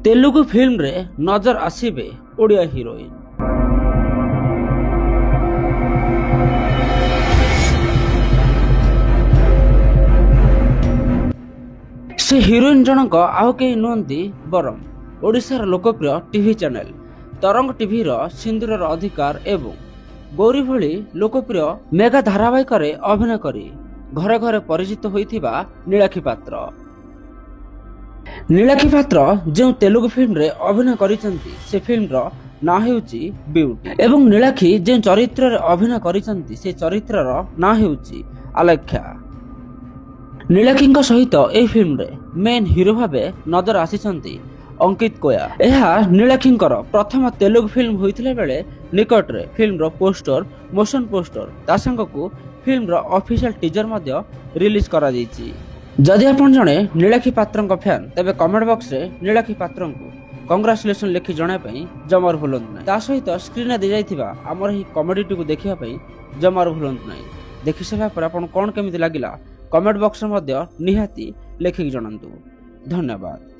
Telugu film रे नजर आसीबे Odia heroine. से हिरोइन जनक आउ कई नुहति बरम ओडिशार लोकप्रिय टीवी चैनल तरंग टीवी रो सिंदूर अधिकार एवं गौरी भली लोकप्रिय मेगा धारावाहिक अभिनय करी घरे घरे परिचित होइथिबा नीलाक्षी पात्र। नीलाक्षी पात्र जो तेलुगु फिल्म रे अभिनय करिसंती से फिल्म रो ना हेउची ब्यूटी एवं नीलाक्षी जो चरित्र रे अभिनय करिसंती से चरित्र रो ना हेउची आलेख्या। नीलाक्षी सहित ए फिल्म रे मेन हीरो भाबे नजर आसीसंती अंकित कोया। यह नीलाक्षी प्रथम तेलुगु फिल्म होइथिले बेले निकट रे फिल्म रो पोस्टर मोशन पोस्टर ता संगकु फिल्म रो ऑफिशियल टीजर मध्य रिलीज करा जायछि। जदि आपण जणे नीलाक्षी पात्रଙ୍କ फैन तबे कमेंट बॉक्स रे नीलाक्षी पात्रଙ୍କୁ कांग्रेचुलेशन लिखि जणाय पई जमार भूलंत नै। ता सहित स्क्रीन दे जायथिबा हमर ही कॉमेडी को देखिया पई जमार भूलंत नै। देखि सला पर आपण कोन केमिति लागिला कमेंट बॉक्स रे मध्य निहाती लिखि जणांतु। धन्यवाद।